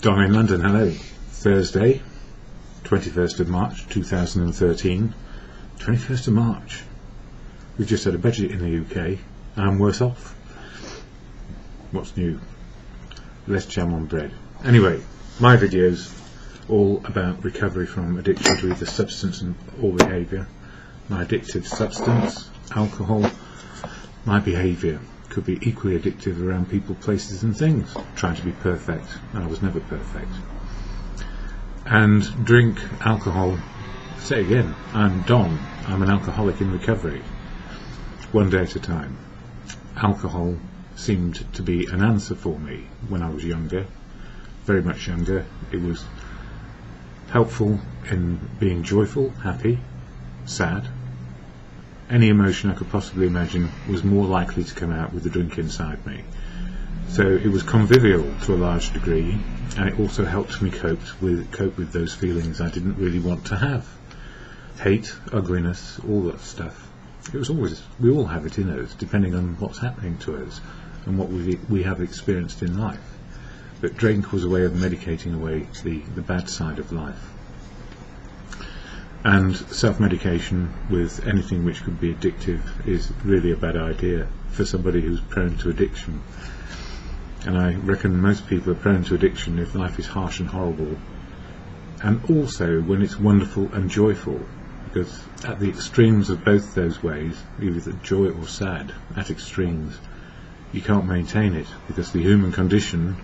Don in London, hello. Thursday, 21st of March 2013. 21st of March. We've just had a budget in the UK and I'm worse off. What's new? Less jam on bread. Anyway, my videos all about recovery from addiction to either substance or behaviour. My addictive substance, alcohol. My behaviour could be equally addictive around people, places and things. Trying to be perfect, and I was never perfect. And drink, alcohol. Say again, I'm Don. I'm an alcoholic in recovery. One day at a time. Alcohol seemed to be an answer for me when I was younger, very much younger. It was helpful in being joyful, happy, sad. Any emotion I could possibly imagine was more likely to come out with the drink inside me. So it was convivial to a large degree, and it also helped me cope with those feelings I didn't really want to have. Hate, ugliness, all that stuff. It was always, we all have it in us, depending on what's happening to us and what we have experienced in life. But drink was a way of medicating away the bad side of life. And self-medication with anything which could be addictive is really a bad idea for somebody who's prone to addiction. And I reckon most people are prone to addiction if life is harsh and horrible, and also when it's wonderful and joyful, because at the extremes of both those ways, either joy or sad, at extremes, you can't maintain it, because the human condition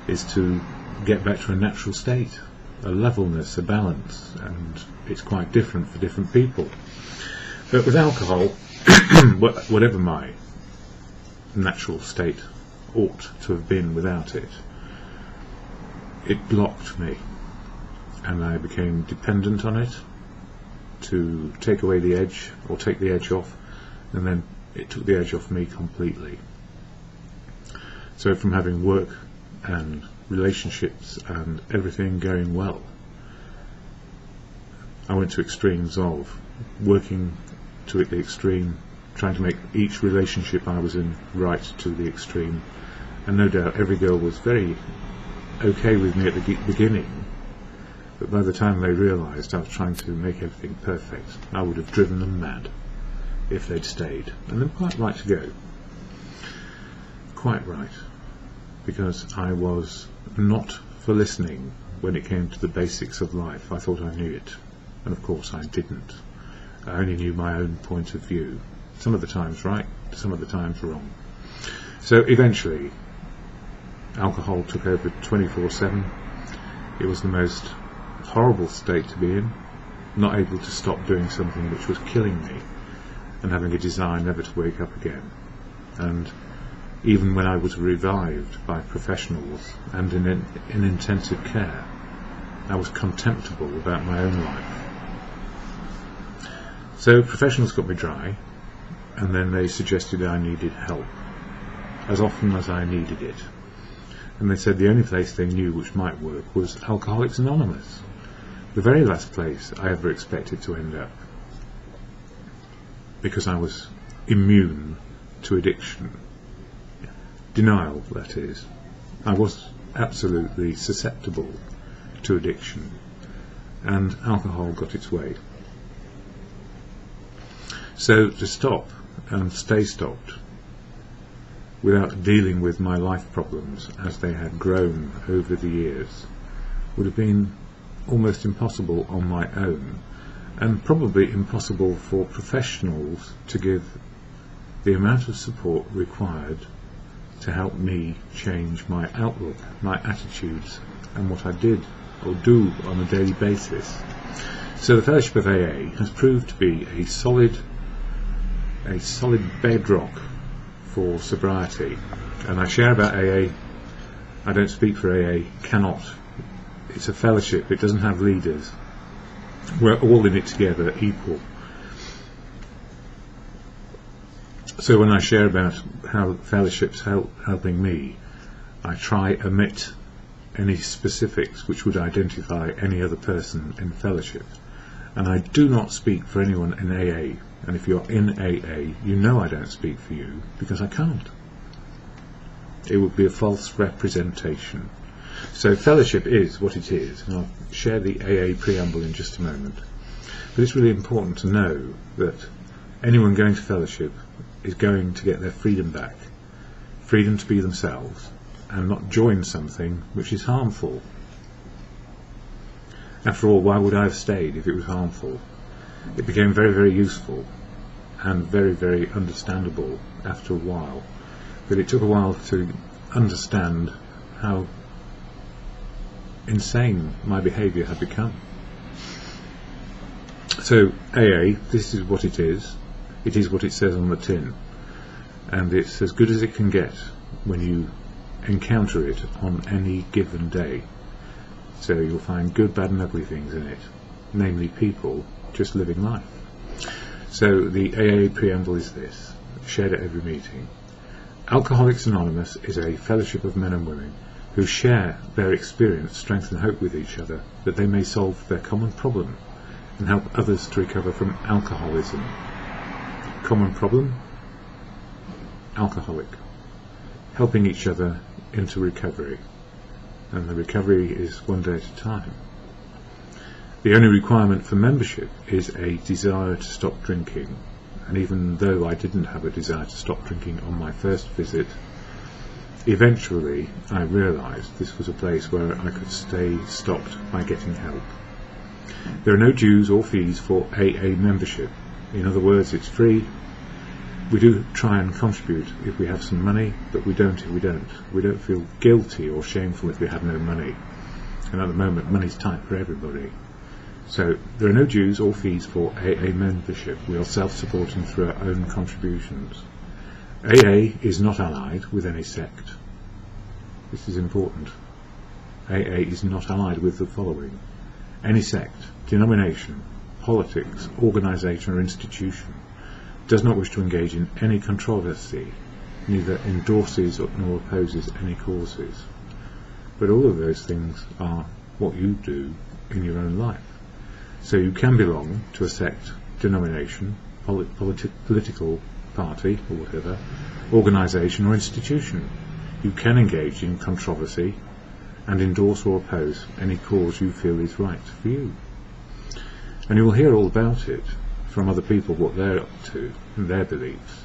is to get back to a natural state, a levelness, a balance, and it's quite different for different people. But with alcohol, whatever my natural state ought to have been without it, it blocked me, and I became dependent on it to take away the edge, or take the edge off, and then it took the edge off me completely. So from having work and relationships and everything going well, I went to extremes of working to the extreme, trying to make each relationship I was in right to the extreme, and no doubt every girl was very okay with me at the beginning, but by the time they realised I was trying to make everything perfect, I would have driven them mad if they'd stayed, and they're quite right to go. Quite right, because I was not for listening when it came to the basics of life. I thought I knew it, and of course I didn't. I only knew my own point of view, some of the times right, some of the times wrong. So eventually alcohol took over 24/7. It was the most horrible state to be in, not able to stop doing something which was killing me, and having a desire never to wake up again. And even when I was revived by professionals and in intensive care, I was contemptible about my own life. So professionals got me dry, and then they suggested I needed help, as often as I needed it. And they said the only place they knew which might work was Alcoholics Anonymous, the very last place I ever expected to end up, because I was immune to addiction. Denial, that is. I was absolutely susceptible to addiction, and alcohol got its way. So to stop and stay stopped without dealing with my life problems as they had grown over the years would have been almost impossible on my own, and probably impossible for professionals to give the amount of support required to help me change my outlook, my attitudes, and what I did or do on a daily basis. So the Fellowship of AA has proved to be a solid bedrock for sobriety. And I share about AA. I don't speak for AA, cannot. It's a fellowship, it doesn't have leaders. We're all in it together, equal. So when I share about how fellowships helping me, I try omit any specifics which would identify any other person in fellowship. And I do not speak for anyone in AA. And if you're in AA, you know I don't speak for you, because I can't. It would be a false representation. So fellowship is what it is, and I'll share the AA preamble in just a moment. But it's really important to know that anyone going to fellowship is going to get their freedom back, freedom to be themselves and not join something which is harmful. After all, why would I have stayed if it was harmful? It became very, very useful and very, very understandable after a while, but it took a while to understand how insane my behaviour had become. So AA, this is what it is what it says on the tin, and it's as good as it can get when you encounter it on any given day. So you'll find good, bad and ugly things in it, namely people just living life. So the AA preamble is this, shared at every meeting. Alcoholics Anonymous is a fellowship of men and women who share their experience, strength and hope with each other, that they may solve their common problem and help others to recover from alcoholism. Common problem? Alcoholic. Helping each other into recovery. And the recovery is one day at a time. The only requirement for membership is a desire to stop drinking. And even though I didn't have a desire to stop drinking on my first visit, eventually I realised this was a place where I could stay stopped by getting help. There are no dues or fees for AA membership. In other words, it's free. We do try and contribute if we have some money, but we don't if we don't. We don't feel guilty or shameful if we have no money. And at the moment, money's tight for everybody. So there are no dues or fees for AA membership. We are self-supporting through our own contributions. AA is not allied with any sect. This is important. AA is not allied with the following: any sect, denomination, politics, organisation or institution, does not wish to engage in any controversy, neither endorses nor opposes any causes. But all of those things are what you do in your own life. So you can belong to a sect, denomination, political party or whatever, organisation or institution. You can engage in controversy and endorse or oppose any cause you feel is right for you. And you will hear all about it from other people, what they're up to and their beliefs.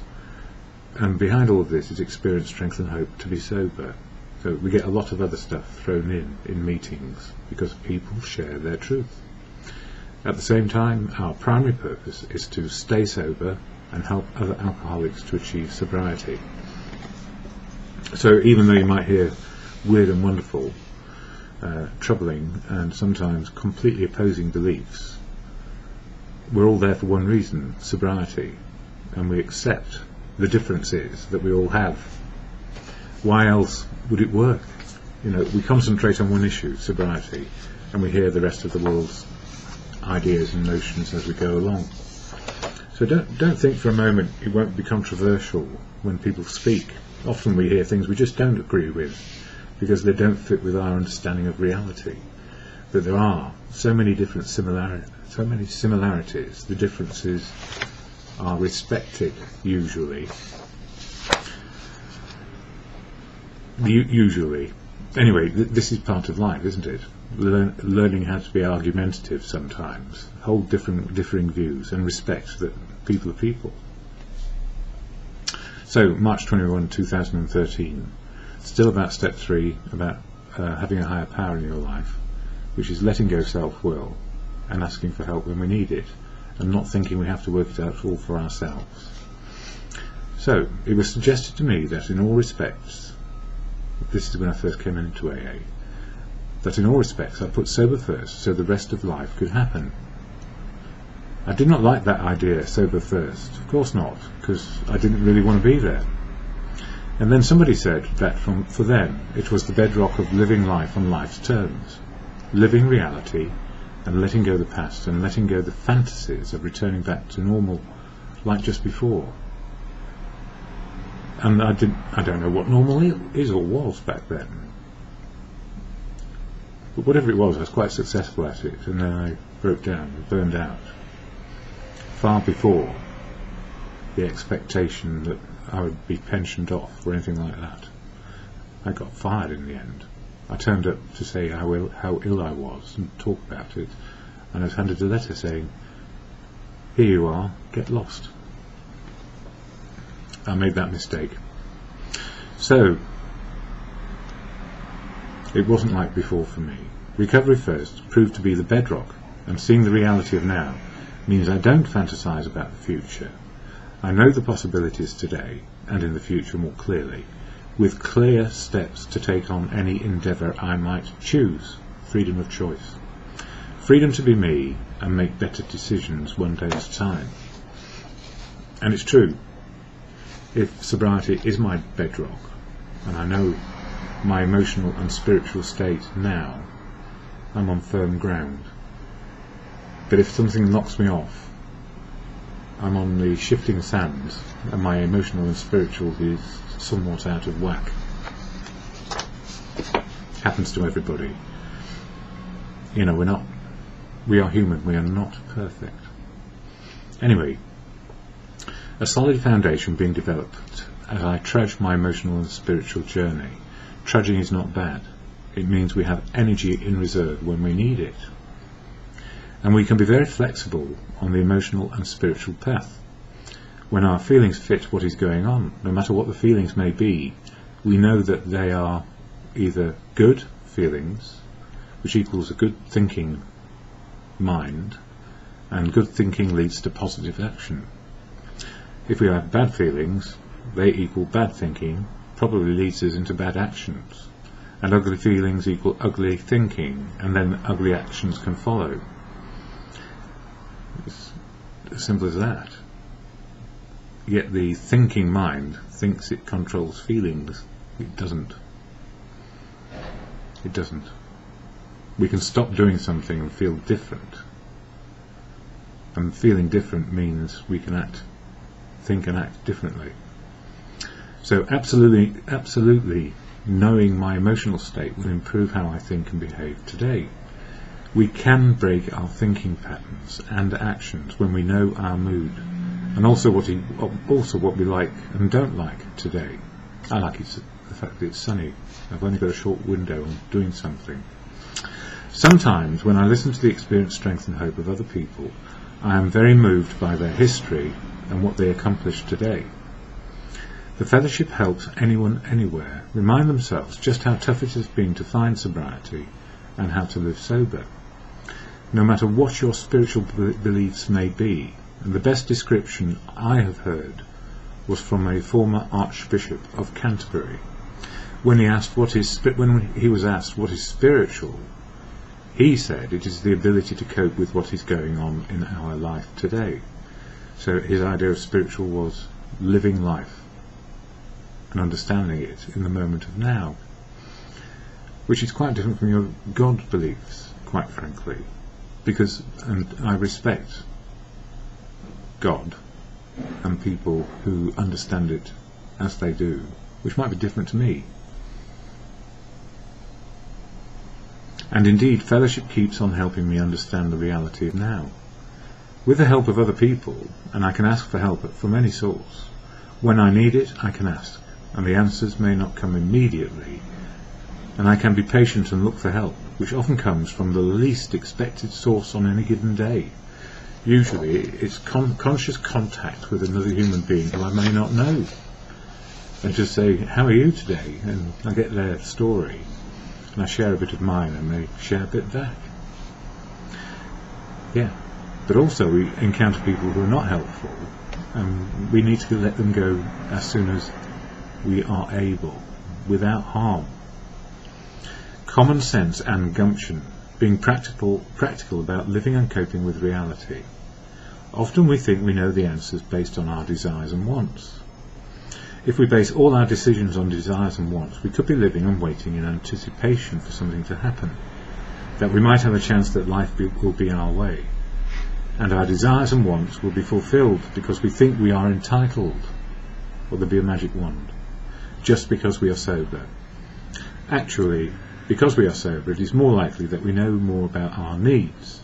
And behind all of this is experience, strength and hope to be sober. So we get a lot of other stuff thrown in meetings because people share their truth. At the same time, our primary purpose is to stay sober and help other alcoholics to achieve sobriety. So even though you might hear weird and wonderful, troubling and sometimes completely opposing beliefs, we're all there for one reason: sobriety. And we accept the differences that we all have. Why else would it work? You know, we concentrate on one issue, sobriety, and we hear the rest of the world's ideas and notions as we go along. So don't think for a moment it won't be controversial when people speak. Often we hear things we just don't agree with because they don't fit with our understanding of reality. But there are so many different similarities. The differences are respected usually. Anyway, this is part of life, isn't it? Learning how to be argumentative sometimes, hold differing views and respect that people are people. So March 21, 2013, still about step 3, about having a higher power in your life, which is letting go self-will and asking for help when we need it, and not thinking we have to work it out all for ourselves. So it was suggested to me that in all respects, this is when I first came into AA, that in all respects I put sober first so the rest of life could happen. I did not like that idea, sober first. Of course not, because I didn't really want to be there. And then somebody said that for them it was the bedrock of living life on life's terms, living reality and letting go the past and letting go the fantasies of returning back to normal like just before. And I don't know what normal is or was back then. But whatever it was, I was quite successful at it, and then I broke down, burned out, far before the expectation that I would be pensioned off or anything like that. I got fired in the end. I turned up to say how ill I was and talk about it, and I was handed a letter saying, "Here you are, get lost." I made that mistake. So, it wasn't like before for me. Recovery first proved to be the bedrock, and seeing the reality of now means I don't fantasise about the future. I know the possibilities today and in the future more clearly, with clear steps to take on any endeavour I might choose. Freedom of choice. Freedom to be me and make better decisions one day at a time. And it's true. If sobriety is my bedrock, and I know my emotional and spiritual state now, I'm on firm ground. But if something knocks me off, I'm on the shifting sands, and my emotional and spiritual is somewhat out of whack. Happens to everybody. You know, we are human, we are not perfect. Anyway, a solid foundation being developed as I trudge my emotional and spiritual journey. Trudging is not bad. It means we have energy in reserve when we need it. And we can be very flexible on the emotional and spiritual path. When our feelings fit what is going on, no matter what the feelings may be, we know that they are either good feelings, which equals a good thinking mind, and good thinking leads to positive action. If we have bad feelings, they equal bad thinking, probably leads us into bad actions, and ugly feelings equal ugly thinking, and then ugly actions can follow. It's as simple as that. Yet the thinking mind thinks it controls feelings. It doesn't. It doesn't. We can stop doing something and feel different. And feeling different means we can think and act differently. So absolutely knowing my emotional state will improve how I think and behave today. We can break our thinking patterns and actions when we know our mood, and also what we like and don't like today. I like the fact that it's sunny. I've only got a short window on doing something. Sometimes when I listen to the experience, strength and hope of other people, I am very moved by their history and what they accomplished today. The fellowship helps anyone anywhere remind themselves just how tough it has been to find sobriety and how to live sober. No matter what your spiritual beliefs may be, and the best description I have heard was from a former Archbishop of Canterbury. When he was asked what is spiritual, he said it is the ability to cope with what is going on in our life today. So his idea of spiritual was living life and understanding it in the moment of now, which is quite different from your God beliefs, quite frankly, and I respect God and people who understand it as they do, which might be different to me. And indeed, fellowship keeps on helping me understand the reality of now. With the help of other people, and I can ask for help from any source. When I need it, I can ask, and the answers may not come immediately, and I can be patient and look for help, which often comes from the least expected source on any given day. Usually it's conscious contact with another human being who I may not know, and just say, "How are you today?" and I get their story, and I share a bit of mine and they share a bit back. Yeah, but also we encounter people who are not helpful, and we need to let them go as soon as we are able, without harm. Common sense and gumption, being practical about living and coping with reality. Often we think we know the answers based on our desires and wants. If we base all our decisions on desires and wants, we could be living and waiting in anticipation for something to happen, that we might have a chance that life will be our way, and our desires and wants will be fulfilled because we think we are entitled, or there'll be a magic wand, just because we are sober. Actually, because we are sober, it is more likely that we know more about our needs,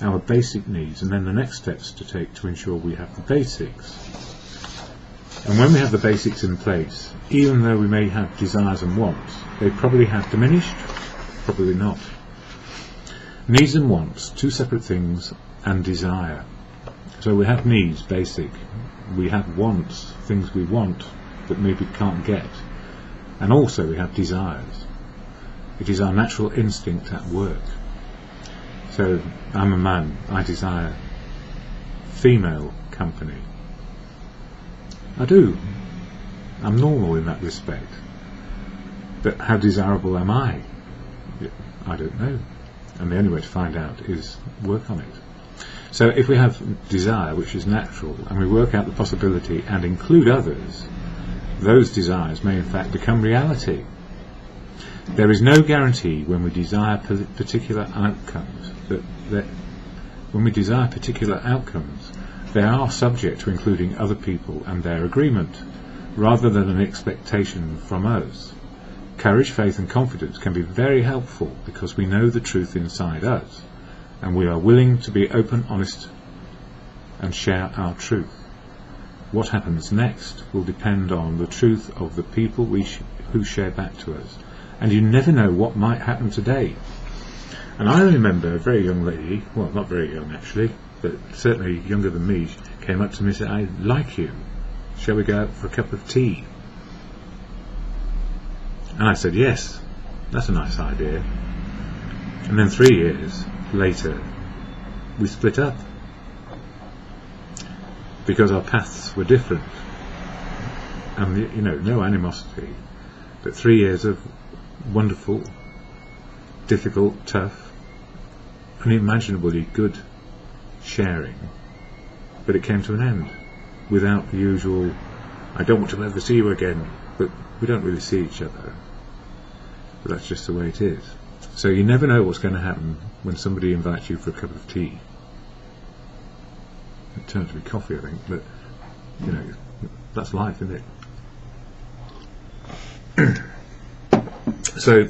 our basic needs, and then the next steps to take to ensure we have the basics. And when we have the basics in place, even though we may have desires and wants, they probably have diminished, probably not. Needs and wants, two separate things, and desire. So we have needs, basic. We have wants, things we want that maybe can't get. And also we have desires. It is our natural instinct at work. So I'm a man, I desire female company. I do. I'm normal in that respect. But how desirable am I? I don't know. And the only way to find out is work on it. So if we have desire, which is natural, and we work out the possibility and include others, those desires may in fact become reality. There is no guarantee when we desire particular outcomes that when we desire particular outcomes, they are subject to including other people and their agreement, rather than an expectation from us. Courage, faith and confidence can be very helpful because we know the truth inside us, and we are willing to be open, honest and share our truth. What happens next will depend on the truth of the people who share back to us, and you never know what might happen today. And I remember a very young lady, well, not very young actually, but certainly younger than me, came up to me and said, "I like you. Shall we go out for a cup of tea?" And I said, "Yes, that's a nice idea." And then 3 years later, we split up because our paths were different. And you know, no animosity, but 3 years of wonderful, difficult, tough, unimaginably good sharing, but it came to an end without the usual "I don't want to ever see you again," but we don't really see each other. But that's just the way it is. So you never know what's going to happen when somebody invites you for a cup of tea. It turned to be coffee, I think, but you know, that's life, isn't it? So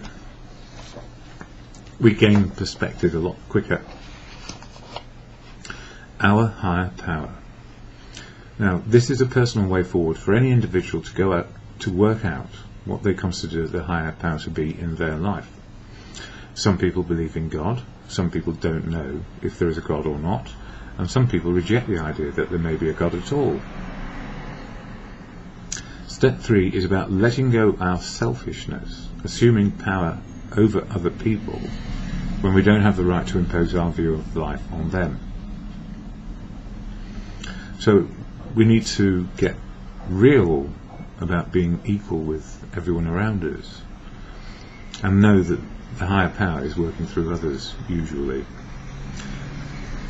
we gain perspective a lot quicker. Our higher power. Now, this is a personal way forward for any individual to go out to work out what they consider the higher power to be in their life. Some people believe in God, some people don't know if there is a God or not, and some people reject the idea that there may be a God at all. Step 3 is about letting go our selfishness, assuming power over other people when we don't have the right to impose our view of life on them. So we need to get real about being equal with everyone around us and know that the higher power is working through others usually.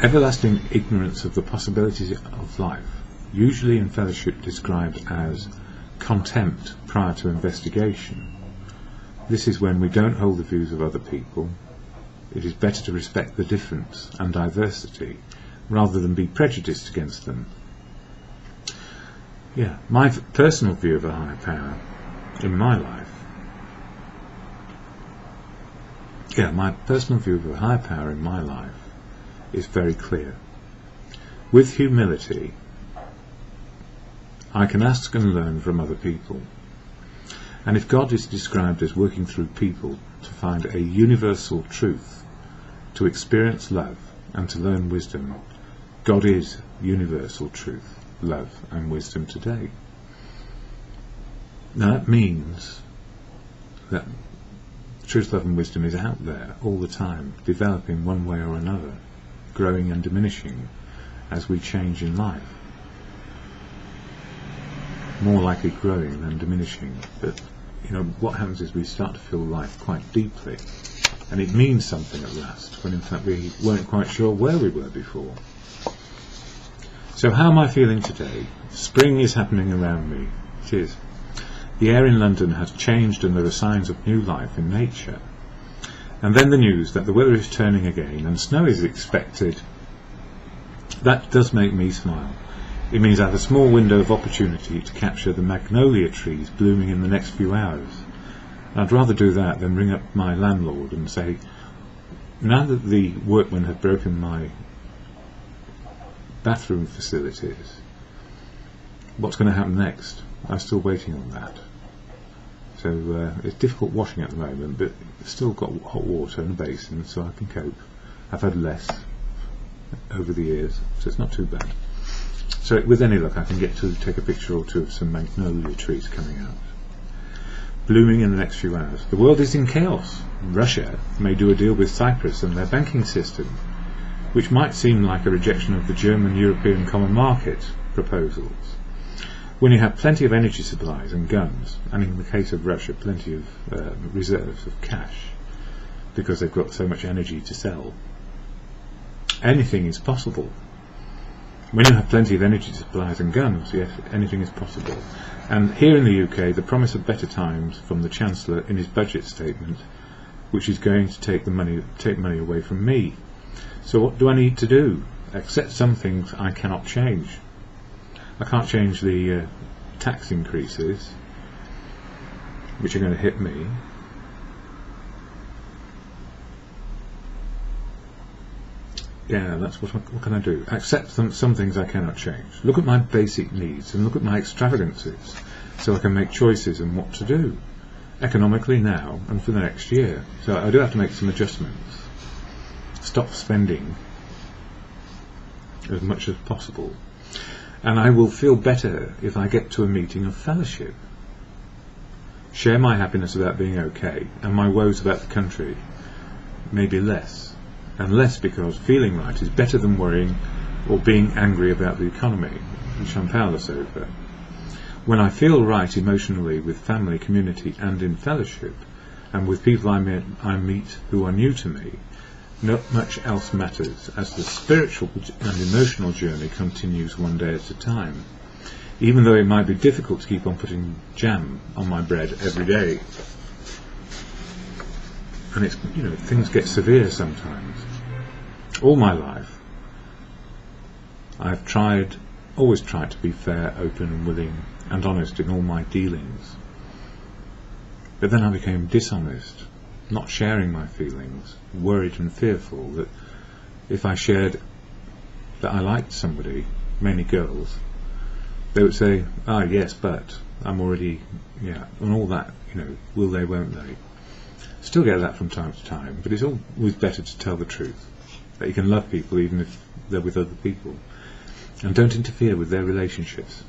Everlasting ignorance of the possibilities of life, usually in fellowship described as contempt prior to investigation. This is when we don't hold the views of other people. It is better to respect the difference and diversity rather than be prejudiced against them. Yeah, my personal view of a higher power in my life. Yeah, my personal view of a higher power in my life is very clear. With humility, I can ask and learn from other people. And if God is described as working through people to find a universal truth, to experience love and to learn wisdom, God is universal truth, love and wisdom today. Now that means that truth, love and wisdom is out there all the time, developing one way or another, growing and diminishing as we change in life. More likely growing than diminishing, but you know, what happens is we start to feel life quite deeply, and it means something at last, when in fact we weren't quite sure where we were before. So how am I feeling today? Spring is happening around me. Cheers. The air in London has changed and there are signs of new life in nature. And then the news that the weather is turning again and snow is expected. That does make me smile. It means I have a small window of opportunity to capture the magnolia trees blooming in the next few hours. I'd rather do that than ring up my landlord and say, now that the workmen have broken my bathroom facilities, what's going to happen next? I'm still waiting on that. So it's difficult washing at the moment, but still got hot water in a basin, so I can cope. I've had less over the years, so it's not too bad. So with any luck I can get to take a picture or two of some magnolia trees coming out, blooming in the next few hours. The world is in chaos. Russia may do a deal with Cyprus and their banking system, which might seem like a rejection of the German European Common Market proposals. When you have plenty of energy supplies and guns, and in the case of Russia plenty of reserves of cash, because they've got so much energy to sell, anything is possible. When you have plenty of energy supplies and guns, yes, anything is possible. And here in the UK, the promise of better times from the Chancellor in his budget statement, which is going to take money away from me. So what do I need to do? Accept some things I cannot change. I can't change the tax increases, which are going to hit me. Yeah, that's what can I do? Accept some things I cannot change. Look at my basic needs and look at my extravagances, so I can make choices on what to do, economically now and for the next year. So I do have to make some adjustments. Stop spending as much as possible. And I will feel better if I get to a meeting of fellowship. Share my happiness about being okay, and my woes about the country maybe less. And less because feeling right is better than worrying or being angry about the economy, which I'm powerless over. When I feel right emotionally with family, community and in fellowship, and with people I meet who are new to me, not much else matters, as the spiritual and emotional journey continues one day at a time, even though it might be difficult to keep on putting jam on my bread every day. And it's, things get severe sometimes. All my life I've always tried to be fair, open and willing and honest in all my dealings. But then I became dishonest, not sharing my feelings, worried and fearful that if I shared that I liked somebody, mainly girls, they would say, yes, but I'm already, and all that, will they, won't they. Still get that from time to time, but it's always better to tell the truth, that you can love people even if they're with other people, and don't interfere with their relationships.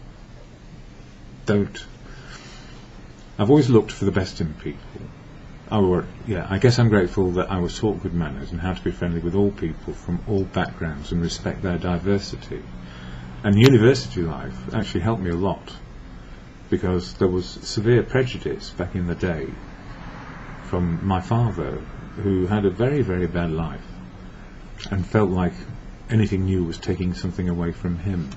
Don't. I've always looked for the best in people. I guess I'm grateful that I was taught good manners and how to be friendly with all people from all backgrounds and respect their diversity. And university life actually helped me a lot, because there was severe prejudice back in the day from my father, who had a very, very bad life and felt like anything new was taking something away from him.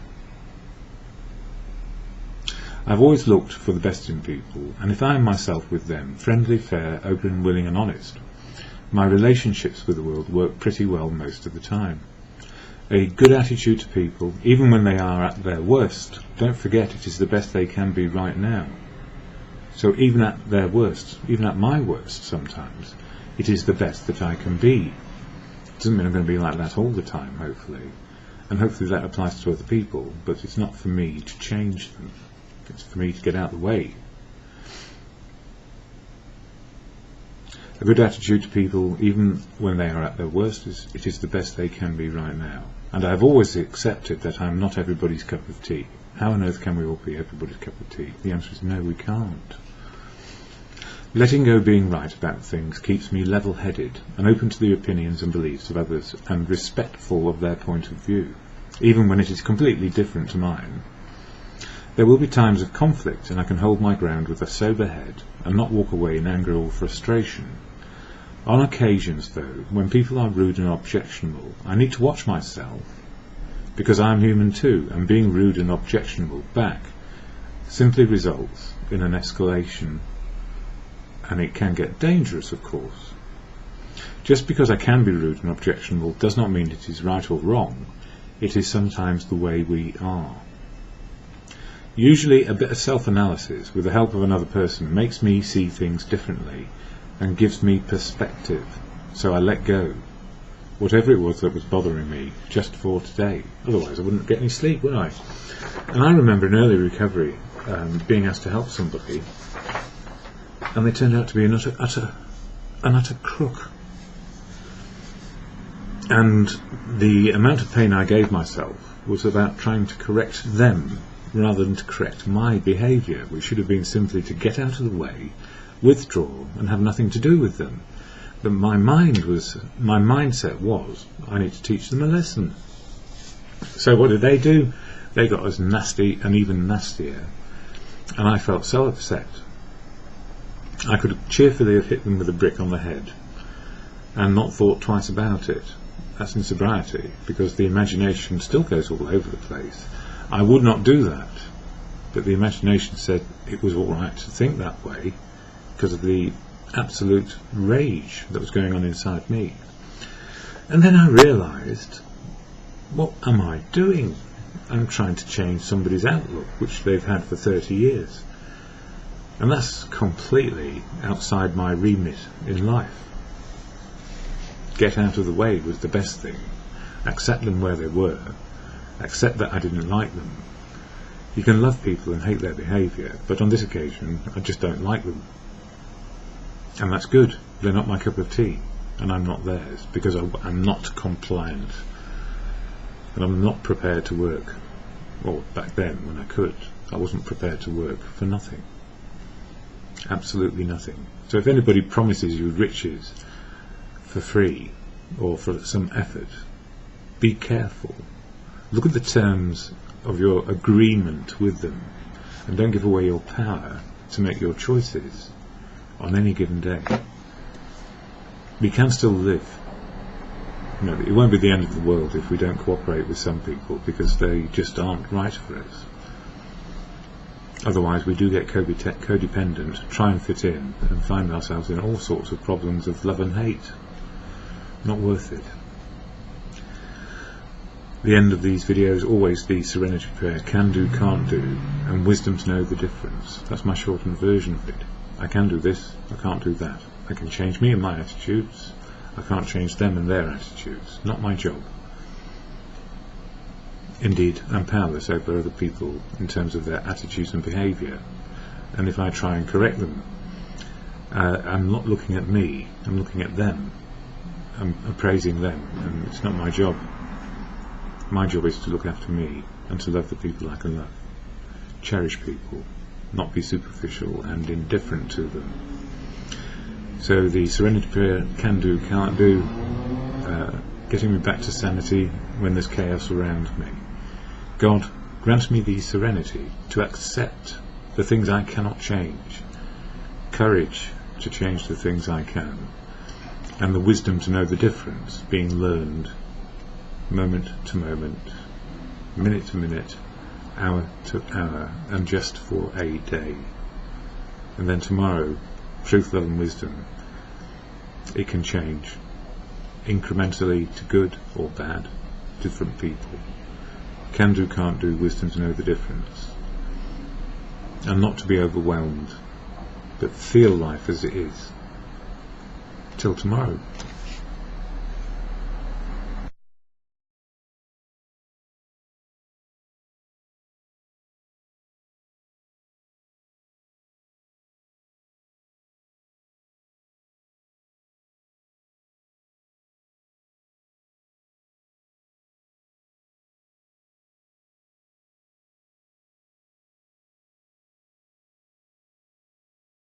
I've always looked for the best in people, and if I am myself with them, friendly, fair, open, willing and honest, my relationships with the world work pretty well most of the time. A good attitude to people, even when they are at their worst, don't forget it is the best they can be right now. So even at their worst, even at my worst sometimes, it is the best that I can be. It doesn't mean I'm going to be like that all the time, hopefully. And hopefully that applies to other people, but it's not for me to change them. It's for me to get out of the way. A good attitude to people, even when they are at their worst, it is the best they can be right now. And I have always accepted that I am not everybody's cup of tea. How on earth can we all be everybody's cup of tea? The answer is no, we can't. Letting go being right about things keeps me level-headed and open to the opinions and beliefs of others and respectful of their point of view, even when it is completely different to mine. There will be times of conflict, and I can hold my ground with a sober head and not walk away in anger or frustration. On occasions, though, when people are rude and objectionable, I need to watch myself, because I am human too, and being rude and objectionable back simply results in an escalation, and it can get dangerous, of course. Just because I can be rude and objectionable does not mean it is right or wrong. It is sometimes the way we are. Usually a bit of self-analysis with the help of another person makes me see things differently and gives me perspective, so I let go, whatever it was that was bothering me, just for today. Otherwise I wouldn't get any sleep, would I? And I remember in early recovery, being asked to help somebody, and they turned out to be an utter crook. And the amount of pain I gave myself was about trying to correct them rather than to correct my behaviour, which should have been simply to get out of the way, withdraw, and have nothing to do with them. But my mindset was, I need to teach them a lesson. So what did they do? They got as nasty and even nastier, and I felt so upset. I could cheerfully have hit them with a brick on the head and not thought twice about it. That's in sobriety, because the imagination still goes all over the place. I would not do that, but the imagination said it was all right to think that way because of the absolute rage that was going on inside me. And then I realised, what am I doing? I'm trying to change somebody's outlook, which they've had for 30 years. And that's completely outside my remit in life. Get out of the way was the best thing. Accept them where they were. Accept that I didn't like them. You can love people and hate their behaviour, but on this occasion I just don't like them. And that's good. They're not my cup of tea, and I'm not theirs, because I'm not compliant. And I'm not prepared to work. Well, back then, when I could, I wasn't prepared to work for nothing. Absolutely nothing. So if anybody promises you riches for free, or for some effort, be careful. Look at the terms of your agreement with them, and don't give away your power to make your choices on any given day. We can still live. You know, it won't be the end of the world if we don't cooperate with some people, because they just aren't right for us. Otherwise we do get codependent, try and fit in, and find ourselves in all sorts of problems of love and hate. Not worth it. The end of these videos always the serenity prayer, can do, can't do, and wisdom to know the difference. That's my shortened version of it. I can do this, I can't do that. I can change me and my attitudes. I can't change them and their attitudes. Not my job. Indeed, I'm powerless over other people in terms of their attitudes and behaviour. And if I try and correct them, I'm not looking at me, I'm looking at them. I'm appraising them, and it's not my job. My job is to look after me and to love the people I can love. Cherish people, not be superficial and indifferent to them. So the serenity prayer, can do, can't do, getting me back to sanity when there's chaos around me. God, grant me the serenity to accept the things I cannot change, courage to change the things I can, and the wisdom to know the difference being learned moment to moment, minute to minute, hour to hour, and just for a day. And then tomorrow, truth, love and wisdom, it can change incrementally to good or bad, different people. Can do, can't do, wisdom to know the difference, and not to be overwhelmed, but feel life as it is. Till tomorrow.